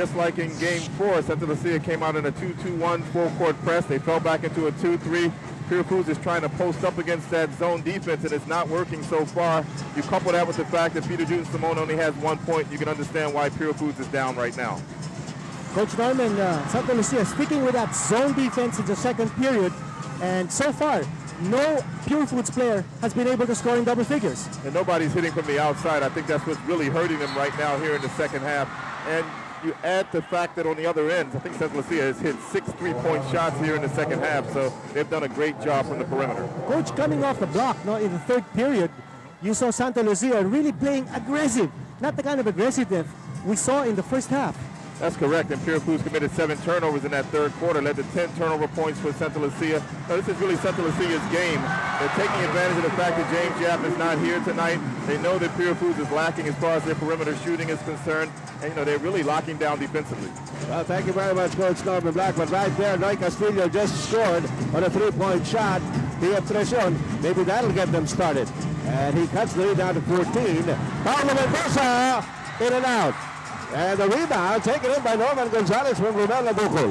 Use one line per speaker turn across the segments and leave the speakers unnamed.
Just like in Game 4, Santa Lucia came out in a 2-2-1 full-court press. They fell back into a 2-3. Pure Foods is trying to post up against that zone defense, and it's not working so far. You couple that with the fact that Peter June Simone only has 1 point, you can understand why Pure Foods is down right now.
Coach Norman, Santa Lucia sticking with that zone defense in the second period, and so far, no Pure Foods player has been able to score in double figures.
And nobody's hitting from the outside. I think that's what's really hurting them right now here in the second half. And you add the fact that on the other end, I think Santa Lucia has hit 6 3-point shots here in the second half, so they've done a great job from the perimeter.
Coach, coming off the block in the third period, you saw Santa Lucia really playing aggressive, not the kind of aggressiveness we saw in the first half.
That's correct, and Pure Foods committed 7 turnovers in that third quarter, led to 10 turnover points for Santa Lucia. Now, this is really Santa Lucia's game. They're taking advantage of the fact that James Yap is not here tonight. They know that Pure Foods is lacking as far as their perimeter shooting is concerned, and they're really locking down defensively.
Well, thank you very much, Coach Norman Blackman. Right there, Noy Castillo just scored on a 3-point shot. The impression, maybe that'll get them started. And he cuts the lead down to 14. Paulo Mendoza, in and out. And the rebound taken in by Norman Gonzalez from Romel Bukol.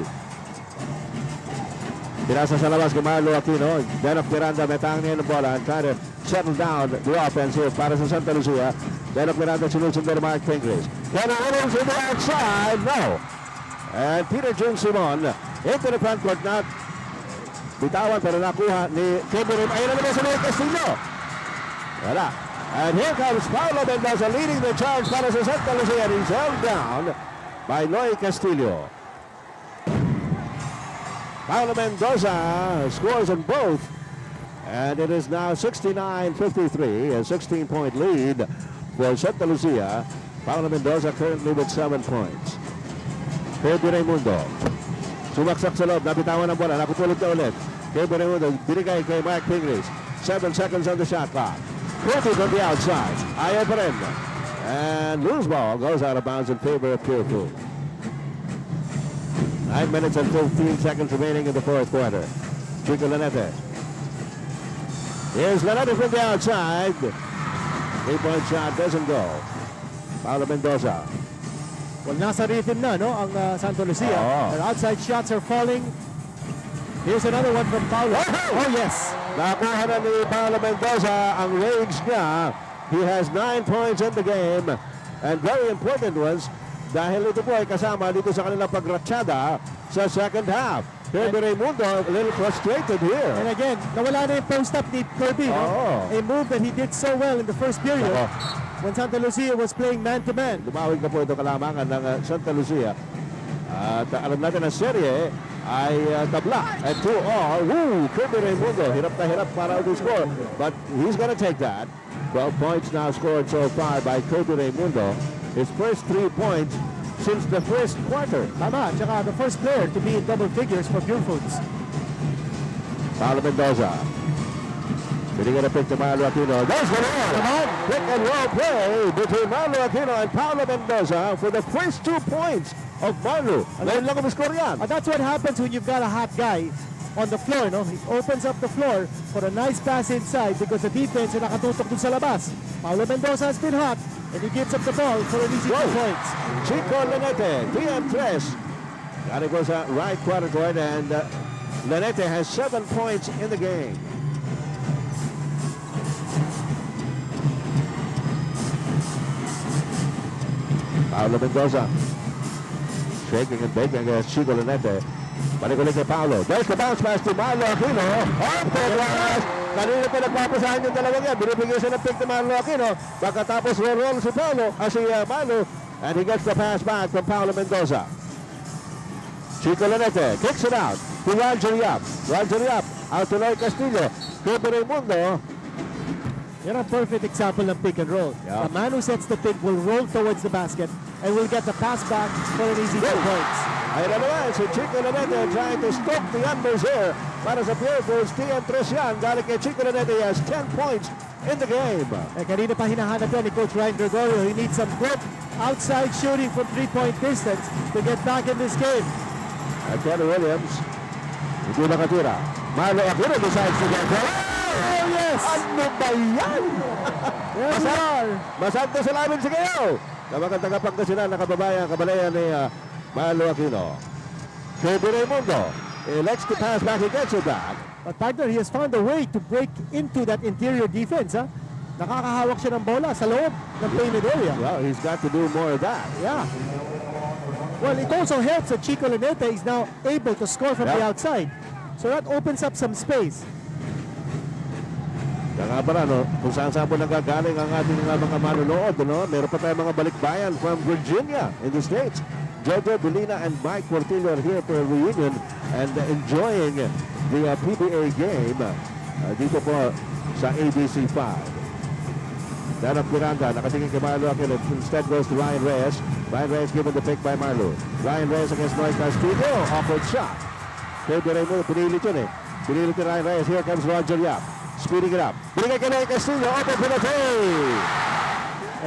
Pinasa sa labas kay Marlo Aquino. Denok Miranda metang niya ng bola and try to settle down the offensive para sa Santa Lucia. Denok Miranda sinusunod ni Mark Fingris. Kenny Williams in the outside. No. And Peter June Simon into the front court na bitawan pero nakuha ni Kimberim. Ayun na naman sa Noy Castillo. Wala. And here comes Paulo Mendoza leading the charge para sa Santa Lucia, and he's held down by Noy Castillo. Paulo Mendoza scores on both, and it is now 69-53, a 16-point lead for Santa Lucia. Paulo Mendoza currently with 7 points. Pedro Raimundo. Sumaksak sa loob, nabitawan ang bola, nakutulog na ulit. Pedro Raimundo, binigay kay Mark Fingris. 7 seconds on the shot clock. 40 from the outside. Ayaw pa rin. And loose ball goes out of bounds in favor of Pure Foods. 9 minutes and 15 seconds remaining in the fourth quarter. Chico Lanete. Here's Lanete from the outside. 3-point shot doesn't go. Paulo Mendoza.
Well, nasa rhythm na, no, ang Santa Lucia. Their outside shots are falling. Here's another one from Paulo. Oh, yes.
Nakuha na ni Paulo Mendoza ang range niya. He has 9 points in the game. And very important ones dahil ito po ay kasama dito sa kanilang pagratsyada sa second half. Kirby Raimundo a little frustrated here.
And again, nawala na yung post-up ni Kirby. No? A move that he did so well in the first period when Santa Lucia was playing man-to-man.
Dumawig na po ito kalamangan ng Santa Lucia. At alam natin na serye ay tabla at 2-all. Woo! Kirby Raimundo, hirap na hirap para to-score. But he's gonna take that. 12 points now scored so far by Kirby Raimundo. His first 3 points since the first quarter.
Tama, tsaka the first player to be in double figures for Pure Foods.
Paulo Mendoza. Binigyan na pick to Marlo Aquino. There's the ball! Come on! Pick and roll play between Marlo Aquino and Paulo Mendoza for the first 2 points of Marlo. Ngayon lang score yan.
That's what happens when you've got a hot guy on the floor, no? He opens up the floor for a nice pass inside because the defense ay nakatutok dun sa labas. Paulo Mendoza has been hot and he gives up the ball for an easy 2 points.
Chico Lanete, 3-3. Got it goes out right quarter court, and Lanete has 7 points in the game. Paulo Mendoza shaking and baking against Chico Lanete. Balik ulit kay Paulo. There's the bounce pass to Marlo Aquino. Off the glass. Kanina pa nagpapasahan yung dalawang yan. Binibigyan siya ng pick ni Marlo Aquino. Pagkatapos roll si Paulo, si Marlo. And he gets the pass back from Paulo Mendoza. Chico Lanete kicks it out to Roger Yap. Roger Yap out to Noy Castillo. Kirby Raimundo.
Yan ang perfect example ng pick and roll.
Yeah.
The man who sets the pick will roll towards the basket and will get the pass back for an easy 2 points.
Ayun na naman, si Chico Lanete trying to stop the unders here para sa Pure Foods. TM3 yan. Galing kay Chico Lanete, he has 10 points in the game.
Kanina pa hinahanap yan ni Coach Ryan Gregorio. He needs some good outside shooting from 3-point distance to get back in this game.
And Kenny Williams, hindi nakatira. Marlo Aquino decides to get there.
Oh, yes!
Ano ba yan?
Yes, we are.
Masante sa lamin si Kayo. Na mga taga-Pangasinan, nakababayan, kabalayan ni Marlo Aquino. Kirby Raimundo elects to pass back. He gets it back.
But partner, he has found a way to break into that interior defense. Ha? Nakakahawak siya ng bola sa loob ng painted area.
Well, he's got to do more of that.
Yeah. Well, it also helps that Chico Lanete is now able to score from the
Yeah.
outside. So that opens up some space.
Kaya nga pala, no, kung saan-saan po nagagaling ang ating mga manonood, no? Meron pa tayong mga balikbayan from Virginia in the States. Jojo Belina and Mike Portillo are here for a reunion and enjoying the PBA game dito po sa ABC 5. Danap Miranda, nakatingin kay Marlo Aquino. Instead goes to Ryan Reyes. Ryan Reyes given the pick by Marlo. Ryan Reyes against Noy Castillo. Awkward shot. Kirby Raimundo, pinilit yun eh. Pinilit ni Ryan Reyes. Here comes Roger Yap. Speeding it up. Binigay kay Noy Castillo. Open for the three.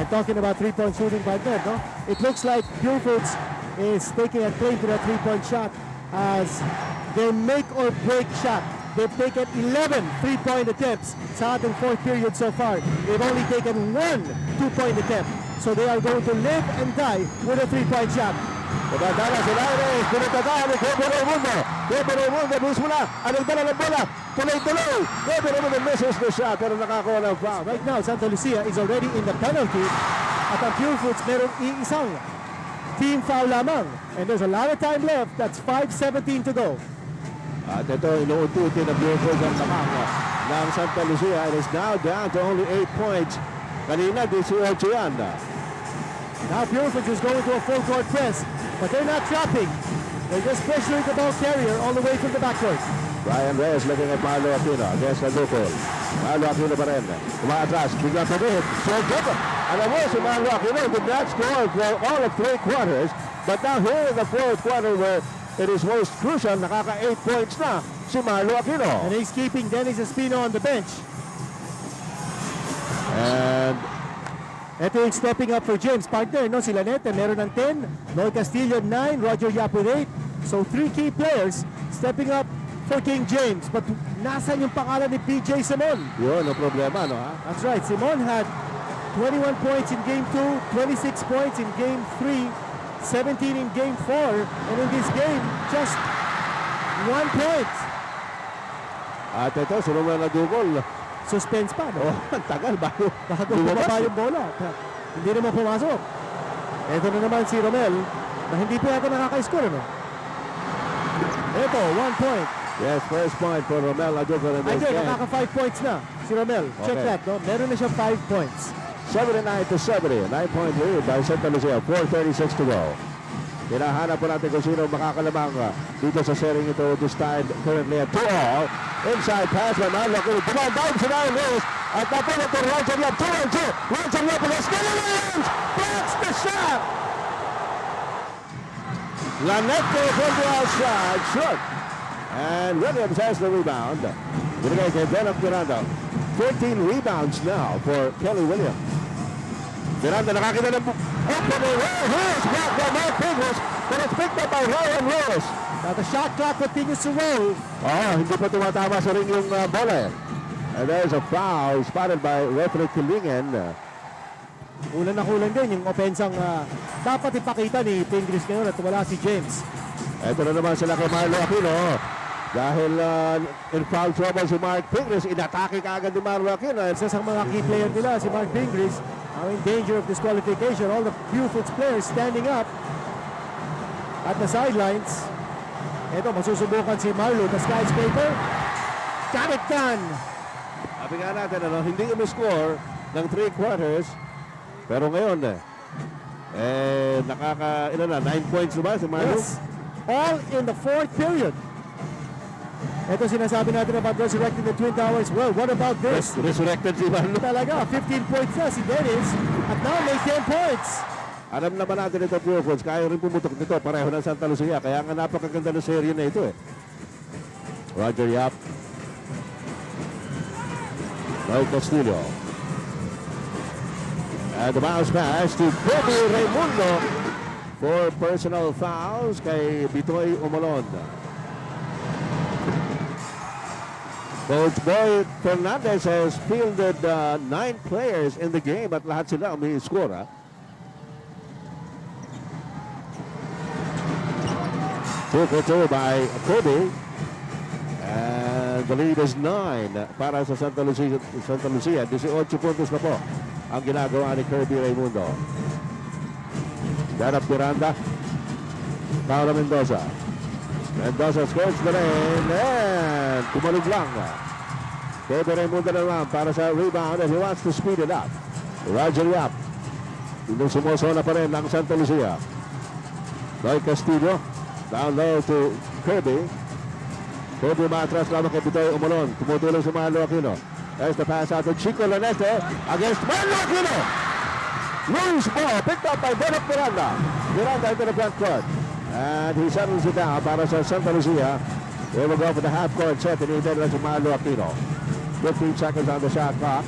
And talking about three-point shooting by Ned, no? It looks like Pure Foods is taking a claim to that three-point shot as their make or break shot. They've taken 11 three-point attempts sa ating fourth period so far. They've only taken one two-point attempt. So they are going to live and die with a three-point shot.
Tumatala si Ryan Reyes. Pinagtatala ni Kirby Raimundo. Kirby Raimundo mismo na. Anong dala ng bola? Tuloy-tuloy. Kirby Raimundo misses the shot pero nakakuha ng foul.
Right now, Santa Lucia is already in the penalty at ang Pure Foods meron iisang team foul lamang. And there's a lot of time left. That's 5:17 to go.
At ito, inuunti-unti na Buford ang lamang ng Santa Lucia. It is now down to only 8 points. Kanina, 18 yan.
Now Pure Foods is going to a full court press, but they're not trapping. They're just pressuring the ball carrier all the way from the backcourt.
Brian Reyes looking at Marlo Aquino against the Lupol. Marlo Aquino pa rin. Umaatras, bigla pa rin. So good. Alam mo, si Marlo Aquino did not score for all of 3 quarters, but now here in the fourth quarter where it is most crucial, nakaka 8 points na si Marlo Aquino.
And he's keeping Dennis Espino on the bench.
And
Ito yung stepping up for James. Partner, no? Si Lanete meron ng 10, Noy Castillo 9, Roger Yap with 8. So 3 key players stepping up for King James. But nasan yung pangalan ni PJ Simon?
yun, no problema, no ha?
That's right. Simon had 21 points in Game 2, 26 points in Game 3, 17 in Game 4, and in this game, just 1 point.
At ito, sunod na dugol.
Suspense pa, no?
Oh, ang tagal bago.
Bago bumaba yung bola. Hindi naman pumasok. Ito na naman si Romel na hindi pa yata nakaka-score, no? Ito, 1 point.
Yes, first point for Romel Aduco in this
Ay,
game.
nakaka 5 points na si Romel. Check
Okay.
that, no? Meron na siya 5 points.
79-70, 9-point lead by Santa Lucia, 4:36 to go. Hinahanap po natin kung sino makakalamang dito sa sharing ito this time currently at 2-all. Inside pass by Marlo Aquino. Dumaan down si Ryan Reyes. At napunod to Roger Yap. 2-2. Roger Yap against Williams. Blocks the shot. Lanete from the outside. Short. And Williams has the rebound. Binigay kay Dennis Miranda. 13 rebounds now for Kelly Williams. Miranda nakakita ng opening. Here's blocked by Mark Pingles, but it's picked up by Ryan Reyes.
Now the shot clock continues to roll.
Hindi pa tumatama sa ring yung bola. And there's a foul spotted by referee Kilingen.
Kulang na kulang din yung opensang dapat ipakita ni Pingris ngayon at wala si James.
Ito na naman sila kay Marlo Aquino. Dahil in foul trouble si Mark Pingris, inatake kaagad ni Marlo Aquino.
Isa sa mga key player nila, si Mark Pingris, are in danger of disqualification. All the Pure Foods players standing up at the sidelines. Ito, masusubukan si Marlo, the skyscraper. Got it done!
Sabi nga natin, hindi umiscore ng 3 quarters. Pero ngayon, nakaka, 9 points na ba si Marlo?
Yes. All in the fourth period. Ito sinasabi natin about resurrecting the Twin Towers. Well, what about this?
Resurrected si Marlo.
Talaga, 15 points na si Dennis at now may 10 points.
Alam naman natin ito, Pure Foods, kaya rin pumutok nito, pareho ng Santa Lucia. Kaya nga napakaganda ng serye na ito eh. Roger Yap. Noy Castillo. And the bounce pass to Kirby Raimundo for personal fouls kay Bitoy Umalon. Coach Boy Fernandez has fielded 9 players in the game at lahat sila may score. Took it over by Kirby. And the lead is 9 para sa Santa Lucia. 18 puntos na po ang ginagawa ni Kirby Raimundo. Danap Miranda. Paolo Mendoza. Mendoza skirts the lane and tumalog lang. Kirby Raimundo naman para sa rebound and he wants to speed it up. Roger Yap. Yung sumusona pa rin ng Santa Lucia. Roy Castillo. Down low to Kirby. Kirby matras lamang kay Bitoy Umulon. Tumutulong si Marlo Aquino. There's the pass out to Chico Lanete against Marlo Aquino. Loose ball picked up by Danap Miranda. Miranda into the front court. And he settles it down para sa Santa Lucia. They will go for the half-court set. Inintay na si Marlo Aquino. 15 seconds on the shot clock.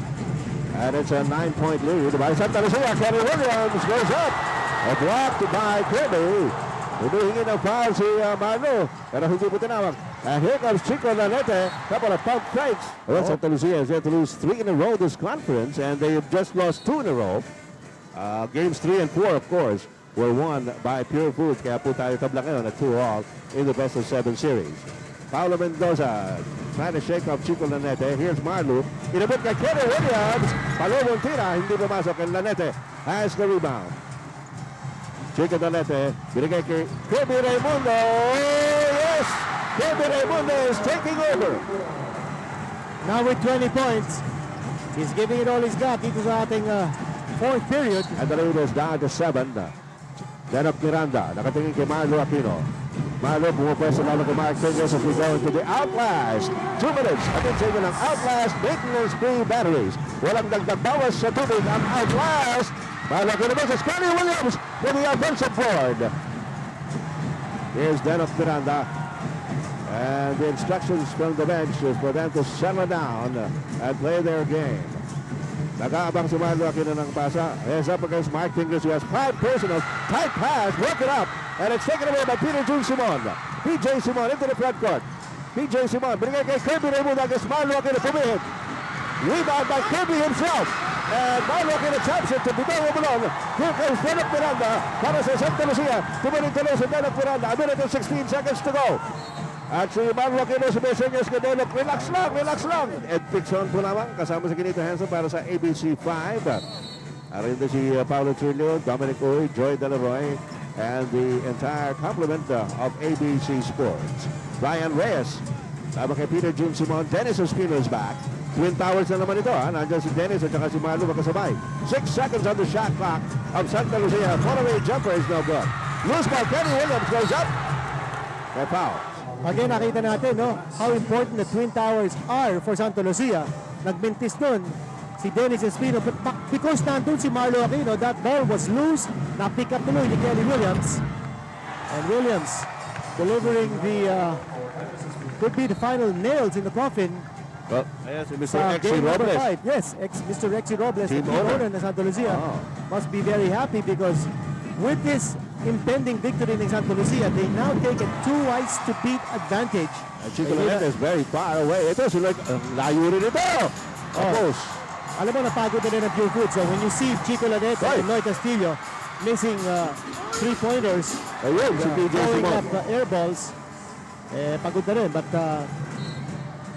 And it's a 9-point lead by Santa Lucia. Kenny Williams goes up. A blocked by Kirby. Humihingi ng foul si Marlo. Pero hindi po tinawag. And here comes Chico Lanete. Couple of pump fakes. Well, Santa Lucia is yet to lose 3 in a row this conference. And they have just lost 2 in a row. Games 3 and 4, of course, were won by Pure Foods. Kaya po tayo tabla ngayon at 2-all in the best of 7 series. Paolo Mendoza trying to shake off Chico Lanete. Here's Marlo. Inabot kay Kenny Williams. Palomong tira. Hindi pumasok. And Lanete has the rebound. Chico Lanete. Binigay kay Kirby Raimundo. Yes! Kirby Raimundo is taking over.
Now with 20 points, he's giving it all he's got dito sa ating fourth period.
And the lead is down to 7. Danap Miranda. Nakatingin kay Marlo Aquino. Marlo pumupwesto lalo kay Mark Fingers as we go into the Outlast. 2 minutes. Atin sa inyo ng Outlast maintenance-free batteries. Walang dagdag bawas sa tubig ang Outlast. Marlo Aquino versus Kenny Williams for the offensive board. Here's Danap Miranda. And the instructions from the bench is for them to settle down and play their game. Nag-aabang si Marlo Aquino ng pasa. He's up against Mark Fingers who has 5 personals. Tight pass, broke it up. And it's taken away by Peter June Simon. PJ Simon into the front court. PJ Simon, binigay kay Kirby Raimundo against Marlo Aquino. Pumihit. Rebound by Kirby himself. And Marlo Aquino taps it to Bitoy Umulon. Here comes Danap Miranda para sa Santa Lucia. Tumaling-tuloy sa Danap Miranda. A minute and 16 seconds to go. At si Marlo Aquino sumisenyas kay Danap. Relax lang, relax lang. Ed Pixon po naman kasama si Kinito Hanson para sa ABC 5. Arin din si Paulo Trillo, Dominic Uy, Joy Delaroy, and the entire complement of ABC Sports. Ryan Reyes, tama kay Peter June Simon. Dennis Ospino is back. Twin Towers na naman ito. Nandiyan si Dennis at saka si Marlo magkasabay. 6 seconds on the shot clock of Santa Lucia. Follow-away jumper is no good. Loose ball, Kenny Williams goes up. May foul.
Again, nakita natin how important the Twin Towers are for Santa Lucia. Nagmintis nun si Dennis Espino. But because nandun si Marlo Aquino, that ball was loose. Na-pick up tuloy ni Kenny Williams. And Williams delivering the could be the final nails in the coffin.
Well, yes, Mr.
Sa
Exy
game number
Robles.
5. Yes, Mr. Rexy Robles, the
Team
team
owner.
owner ng Santa Lucia,
Oh.
must be very happy because with this impending victory in Santa Lucia, they now take a 2-ice-to-beat advantage.
Chico Lanete is very far away. Ito, sila, layo rin ito. Tapos,
Alam mo, napagod na rin ang Pure Foods. So when you see Chico Lanete
Right.
and Noy Castillo missing 3-pointers,
ayun, si PJ
throwing
Simon.
up air balls, pagod na rin. But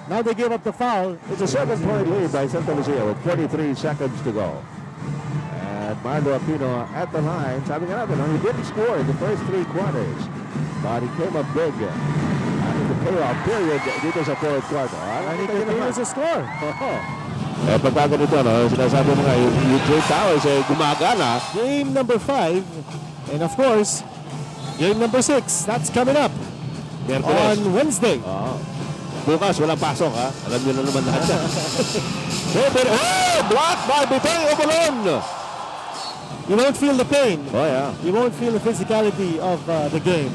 now they give up the foul.
It's a 7-point lead by Santa Lucia with 43 seconds to go. And Marlo Aquino at the line. Sabi nga natin, he didn't score in the first 3 quarters. But he came up big in the payoff period dito sa 4th quarter.
And he continues to score.
Pagbago nito, sinasabi mo nga, yung Twin Towers gumagana.
Game number 5. And of course, game number 6. That's coming up on Wednesday.
Bukas, walang pasok, ha? Alam niyo na naman lahat yan. Blocked by Bitoy Umulon.
You won't feel the pain.
Oh, yeah.
You won't feel the physicality of the game.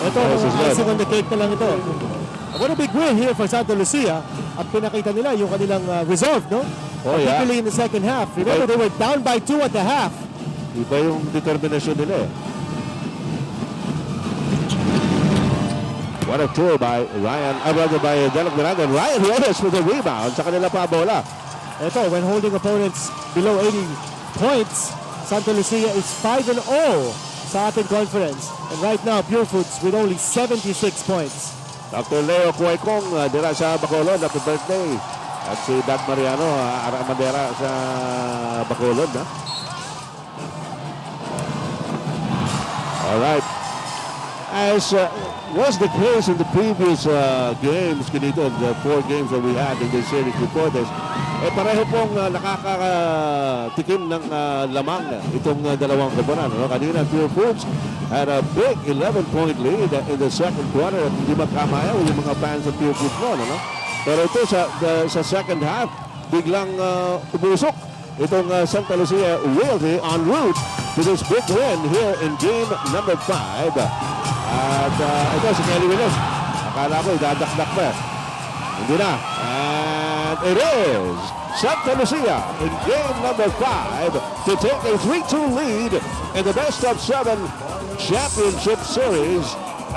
Ito, icing on the cake na lang ito. What a big win here for Santa Lucia. At pinakita nila yung kanilang resolve, no?
Oh, yeah.
Particularly in the second half. Remember, they were down by 2 at the half.
Iba yung determinasyon nila eh. What a tour by Ryan, by Danap Miranda. Ryan Reyes with a rebound sa kanila pa bola.
Ito, when holding opponents below 80 points, Santa Lucia is 5-0 sa ating conference. And right now, Pure Foods with only 76 points.
Dr. Leo Cuecong, dira sa Bacolod, happy birthday. At si Dad Mariano, Aramadera sa Bacolod. All right. As was the case in the previous games, Kinito, the 4 games that we had in this series before this, pareho pong nakakatikim ng lamang itong dalawang koponan. Kanina, Pure Foods had a big 11-point lead in the second quarter at hindi magkamaya yung mga fans of Pure Foods noon. Pero ito sa second half, biglang umusok itong Santa Lucia Realty en route to this big win here in game number 5. At ito si Kelly Willis. Akala ko idadakdak pa. Hindi na. And it is Santa Lucia in game number 5 to take a 3-2 lead in the best-of-7 championship series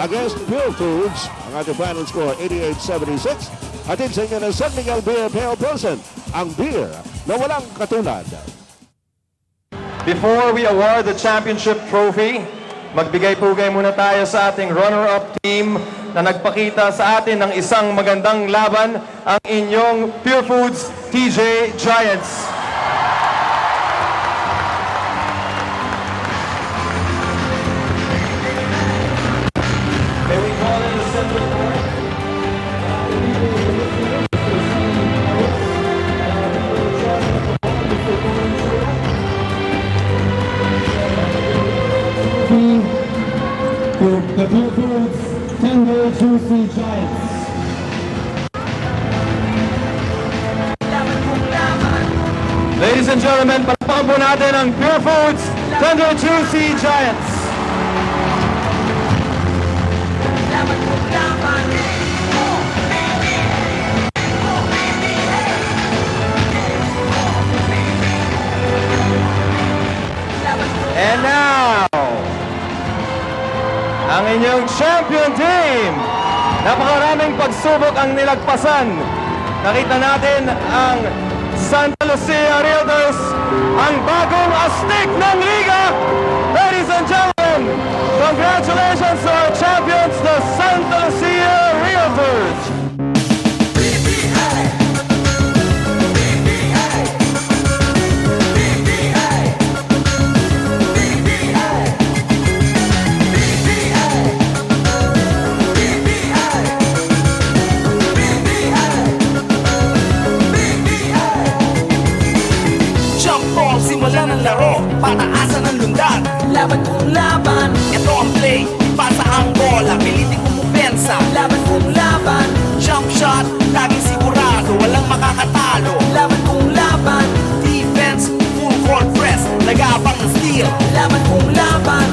against Pure Foods. Ang ating final score, 88-76. Hatid sa inyo ng San Miguel Beer Pale Pilsen, ang beer na walang katulad.
Before we award the championship trophy, magbigay-pugay muna tayo sa ating runner-up team na nagpakita sa atin ng isang magandang laban, ang inyong Pure Foods TJ Giants. May we call in the central court?
The Pure Foods Tender Juicy Giants.
Ladies and gentlemen, palakpakan po natin ang Pure Foods Tender Juicy Giants. And now, ang inyong champion team. Napakaraming pagsubok ang nilagpasan. Nakita natin ang Santa Lucia Realtors, ang bagong astig ng liga. Ladies and gentlemen, congratulations to our champions, the Santa Lucia Realtors.
Simula ng laro, pataasan ng lundad. Laban kong laban, ito ang play. Pasa ang bola, pilitin kong pupensa. Laban kong laban, jump shot, laging sigurado, walang makakatalo. Laban kong laban, defense, full court press, nag-aabang ng steal. Laban kong laban,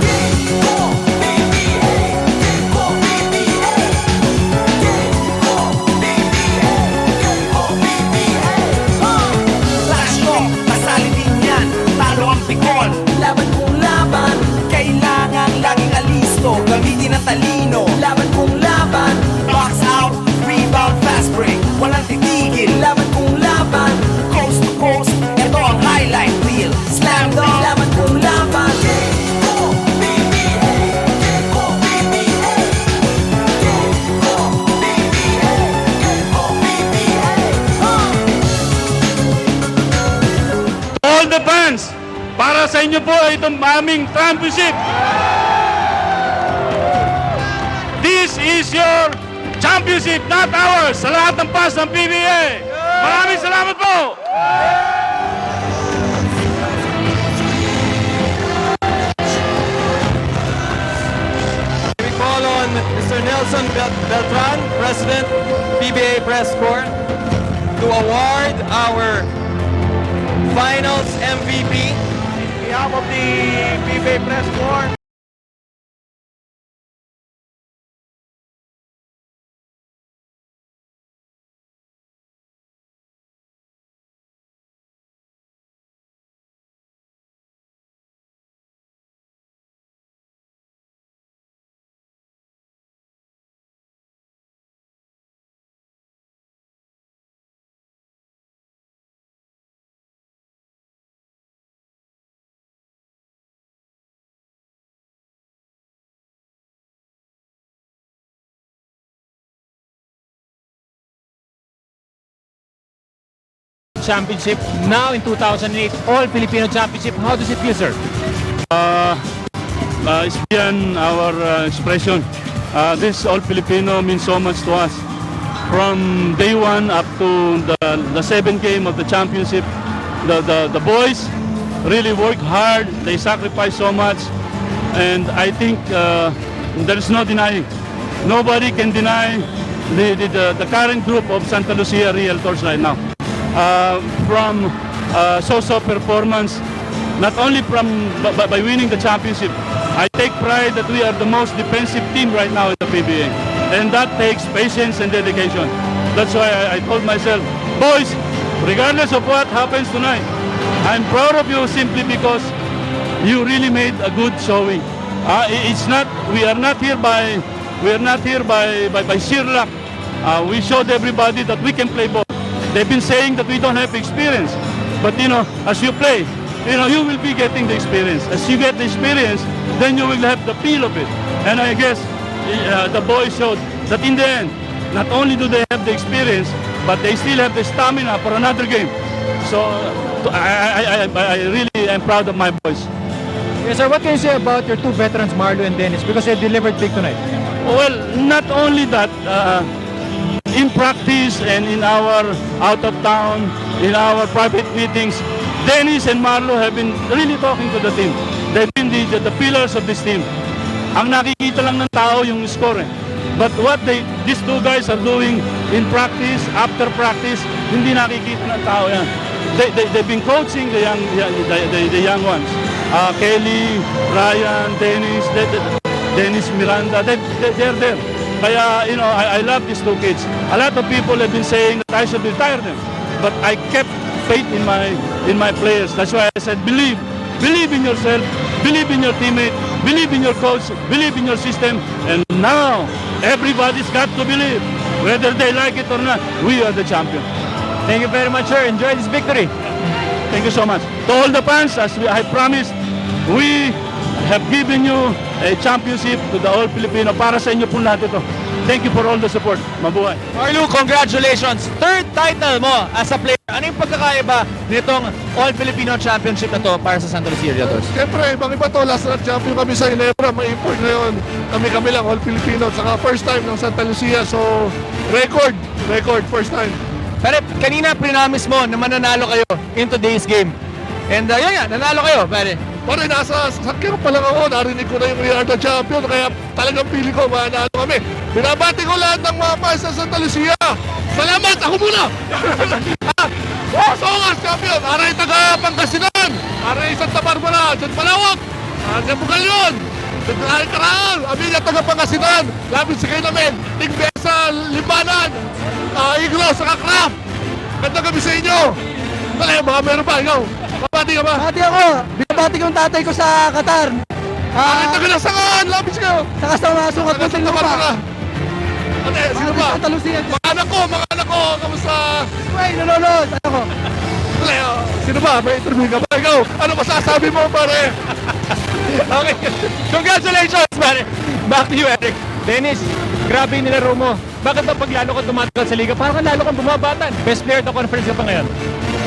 laban kong laban, kailangan laging alisto, gamitin ang talino. Laban kong laban, box out, rebound, fast break, walang titigil. Laban kong laban, coast to coast, ito ang highlight reel. Slam dunk, laban kong laban.
All the fans, para sa inyo po itong aming championship. This is your championship, not ours. Sa lahat ng fans ng PBA. Maraming salamat po.
We call on Mr. Nelson Beltran, President, PBA Press Corps, to award our Finals MVP. On behalf of the PBA Press Corps,
Championship, now in 2008 All-Filipino Championship. How does it feel, sir?
It's beyond our expression. This All Filipino means so much to us. From day one up to the seventh game of the championship, the boys really work hard. They sacrifice so much, and I think there is no denying. Nobody can deny the current group of Santa Lucia Realtors right now. From so-so performance, not only by winning the championship, I take pride that we are the most defensive team right now in the PBA. And that takes patience and dedication. That's why I told myself, boys, regardless of what happens tonight, I'm proud of you simply because you really made a good showing. We are not here by sheer luck. We showed everybody that we can play ball. They've been saying that we don't have experience, but as you play, you will be getting the experience. As you get the experience, then you will have the feel of it. And I guess the boys showed that in the end, not only do they have the experience, but they still have the stamina for another game. So I really am proud of my boys.
Yes, sir. What can you say about your two veterans, Marlo and Dennis, because they delivered big tonight?
Well, not only that, in practice and in our out of town, in our private meetings, Dennis and Marlo have been really talking to the team. They've been the pillars of this team. Ang nakikita lang ng tao yung score. But what these two guys are doing in practice, after practice, hindi nakikita ng tao yan. They've been coaching the young ones. Kelly, Ryan, Dennis Miranda, they're there. Kaya, I love these two kids. A lot of people have been saying that I should retire them. But I kept faith in my players. That's why I said, believe in yourself, believe in your teammate, believe in your coach, believe in your system. And now, everybody's got to believe. Whether they like it or not, we are the champion.
Thank you very much, sir. Enjoy this victory.
Thank you so much. To all the fans, as I promised, we have given you a championship to the All Filipino. Para sa inyo po lahat ito. Thank you for all the support. Mabuhay.
Marlo, congratulations! Third title mo as a player. Ano yung pagkakaiba nitong All-Filipino Championship na to para sa Santa Lucia Realtors?
Siyempre, ibang iba to. Last na champion kami sa Ginebra. May import ngayon. Kami lang, All-Filipino. Saka first time ng Santa Lucia. So, record, first time.
Pero kanina prinamis mo na mananalo kayo in today's game. And yun nga, nanalo kayo, pare.
Pare, nasa sakyan pa lang ako. Narinig ko na yung We Are the Champion. Kaya talagang pili ko, manalo kami. Binabati ko lahat ng mga fans sa Santa Lucia. Salamat! Ako muna! Songas Champion! Aray taga Pangasinan! Aray Santa Barbara! Diyan Palawag! Diyan Bugalyon! Diyan Karaan! Amiga taga Pangasinan! Lapit sa kayo namin! Tigbesa! Limbanan! Iglo! Saka Craft! Ganda kami sa inyo! Dali, mga meron pa! Ikaw! Babati ka ba?
Bati ako. Binabati ko yung tatay ko sa Qatar.
Aray taga Nasangan! Lapit kayo!
Saka sa mga sukat
Taga
ko sa
Santa
lupa.
Barbara! Ate, sino ba?
Santa Lucia.
Mga anak ko! Kamusta?
Uy, nanonood. Ano ko?
Dali, sino ba? May interview ka ba? Ikaw! Ano masasabi mo, pare?
Okay. Congratulations, pare. Back to you, Eric. Dennis, grabe yung nilaro mo. Bakit ba pag lalo ka tumatagal sa liga, parang lalo kang bumabatan? Best player of the conference ka pa ngayon.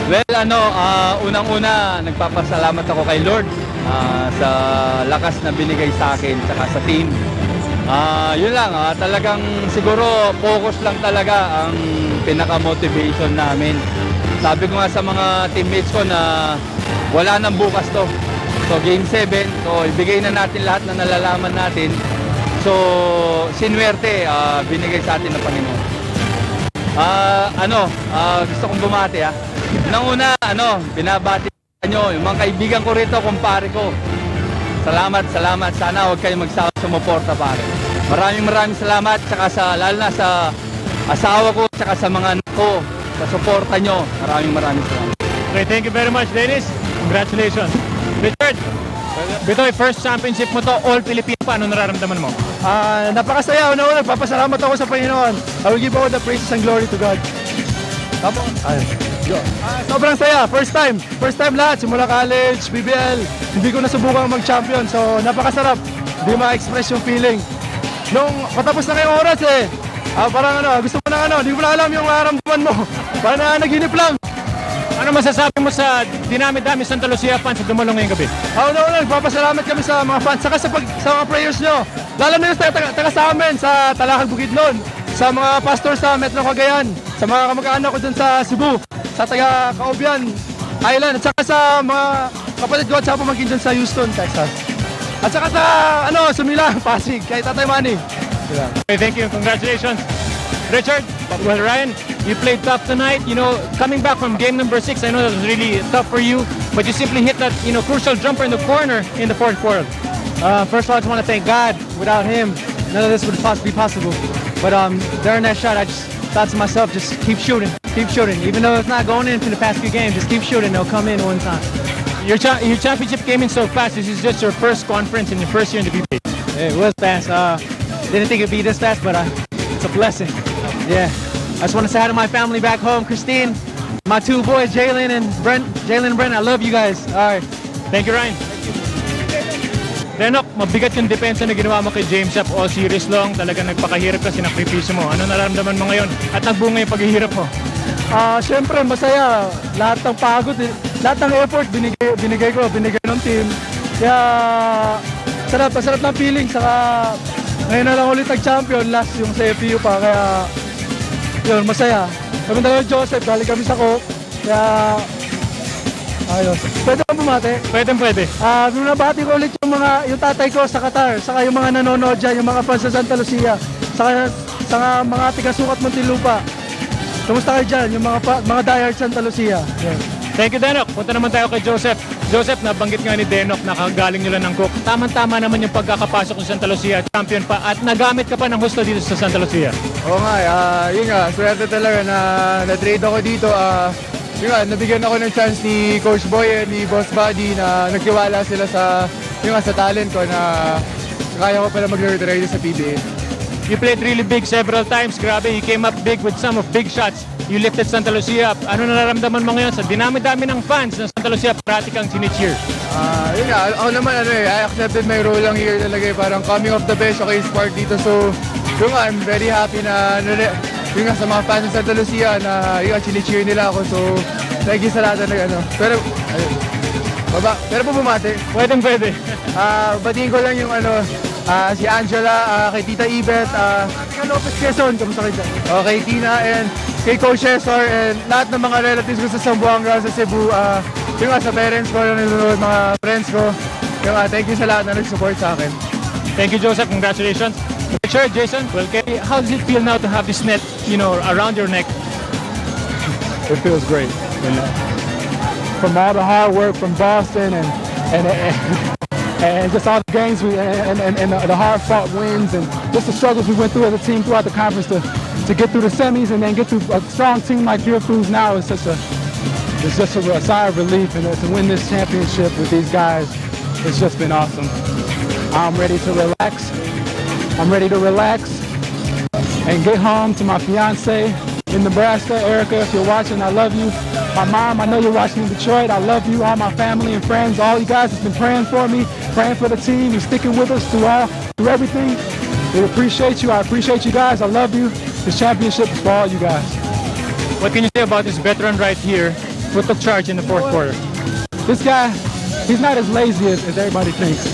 Well, unang-una, nagpapasalamat ako kay Lord sa lakas na binigay sa akin saka sa team. Yun lang, talagang siguro focus lang talaga ang pinaka-motivation namin. Sabi ko nga sa mga teammates ko na wala nang bukas to. So game 7, so ibigay na natin lahat na nalalaman natin. So sinwerte, binigay sa atin ng Panginoon. Gusto kong bumati Unang-una, binabati nyo, yung mga kaibigan ko rito, kumpare ko. Salamat. Sana huwag kayong magsawa sumuporta, pare. Maraming salamat, tsaka lalo na sa asawa ko, tsaka sa mga anak ko, sa suporta nyo. Maraming salamat.
Okay, thank you very much, Dennis. Congratulations. Richard, ito yung first championship mo to, All-Filipino pa. Ano nararamdaman mo?
Napakasaya. Una-una, nagpapasalamat ako sa Panginoon. I will give all the praises and glory to God. Sobrang saya. First time lahat. Simula college, BBL. Hindi ko nasubukan mag-champion. So, napakasarap. Hindi ma-express yung feeling. Nung patapos na kayong oras parang gusto mo na hindi mo na alam yung nararamdaman mo. Parang naginip lang.
Ano masasabi mo sa dinami-dami Santa Lucia fans na dumalo ngayong gabi?
Una-una, nagpapasalamat kami sa mga fans, saka sa mga prayers nyo. Lalo na yung taga sa amin, sa Talakag Bukidnon, sa mga pastor sa Metro Cagayan, sa mga kamag-anak ko dun sa Cebu, sa taga Kaobian Island, at saka sa mga kapatid ko at sa pamangkin dun sa Houston, Texas. At saka sa, Sumila, Pasig, kay Tatay Manny.
Okay, thank you. Congratulations. Richard, well, Ryan, you played tough tonight. You know, coming back from game number 6, I know that was really tough for you, but you simply hit that, crucial jumper in the corner in the fourth quarter.
First of all, I just want to thank God. Without him, none of this would be possible. But during that shot, I just thought to myself, just keep shooting. Even though it's not going in for the past few games, just keep shooting. It'll come in one time.
Your championship came in so fast. This is just your first conference in your first year in the PBA.
It was fast. Didn't think it'd be this fast, but it's a blessing. Yeah. I just want to say hi to my family back home, Christine, my two boys, Jalen and Brent. I love you guys. All right.
Thank you, Ryan. Denok, mabigat yung depensa na ginawa mo kay James Yap all series long. Talagang nagpakahirap ka, sinakripisyo mo. Ano nararamdaman mo ngayon? At nagbunga yung paghihirap mo?
Siyempre, masaya. Lahat ng pagod, lahat ng effort binigay ng team. Kaya sarap ng feeling. Saka ngayon na lang ulit nag-champion, last yung sa FPU pa. Kaya yun, masaya. Kami dalawa Joseph, galing kami sa Coke. Kaya ayos. Pwede ba bumati?
Pwede.
Binabati ko ulit yung tatay ko sa Qatar, saka yung mga nanonood dyan, yung mga fans sa Santa Lucia, saka mga tiga-sukat Muntinlupa. Kumusta kayo dyan, yung mga diehard Santa Lucia? Yeah.
Thank you, Denok. Punta naman tayo kay Joseph. Joseph, nabanggit nga ni Denok, nakagaling nyo lang ng Cook. Tama-tama naman yung pagkakapasok ng Santa Lucia, champion pa, at nagamit ka pa ng husto dito sa Santa Lucia.
Oo nga, yun nga, swerte talaga na na-trade ako dito. Yun nga, nabigyan ako ng chance ni Coach Boy and ni Boss Buddy na nagtiwala sila sa talent ko na kaya ko pala mag-retire sa PBA.
You played really big several times. Grabe, you came up big with some of big shots. You lifted Santa Lucia up. Ano nararamdaman mo ngayon sa dinami-dami ng fans ng Santa Lucia? Parati kang sinicheer.
Yun nga, ako naman I accepted my role lang here talaga. Parang coming off the bench, ako yung spark dito. So, yun nga, I'm very happy na yun nga, sa mga fans ng Santa Lucia na yun, chini-cheer nila ako. So, thank you sa lahat na Pero, ayun. Pero po bumati.
Pwede.
Batiin ko lang yung si Angela, kay Tita Ibet, kay Lopez Quezon, kamusta kayo dyan? Kay Tina and kay Coach Cesar and lahat ng mga relatives ko sa Zamboanga, sa Cebu. Yung sa parents ko, mga friends ko. Thank you sa lahat na nag-support sa akin.
Thank you, Joseph. Congratulations. Richard, Jason, well, how does it feel now to have this net, around your neck?
It feels great. From all the hard work from Boston and just all the games and the hard-fought wins and just the struggles we went through as a team throughout the conference to get through the semis and then get to a strong team like Syracuse now is just a sigh of relief, and to win this championship with these guys, it's just been awesome. I'm ready to relax. And get home to my fiance in Nebraska. Erica, if you're watching, I love you. My mom, I know you're watching in Detroit. I love you, all my family and friends, all you guys have been praying for me, praying for the team, and sticking with us through everything. We appreciate you. I appreciate you guys. I love you. This championship is for all you guys.
What can you say about this veteran right here who took charge in the fourth quarter?
This guy, he's not as lazy as everybody thinks.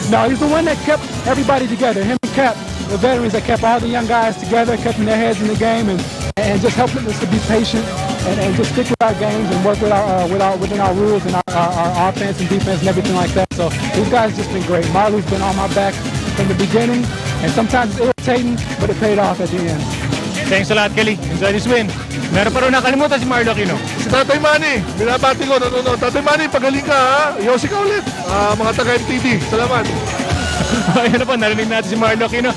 No, he's the one that kept everybody together. Him and Cap, the veterans that kept all the young guys together, kept their heads in the game, and just helping us to be patient and just stick with our games and work within our rules and our offense and defense and everything like that. So these guys just been great. Marley's been on my back from the beginning, and sometimes it's irritating, but it paid off at the end.
Thanks a lot, Kelly. Enjoy this win. Meron pa rin nakalimutan si Marlo Aquino.
Si Tatay Manny, binabati ko, nanonood. Tatay Manny, pagaling ka ha. Yosi ka ulit. Mga taga-MTV, salamat.
Ayun na po, narinig natin si Marlo Aquino.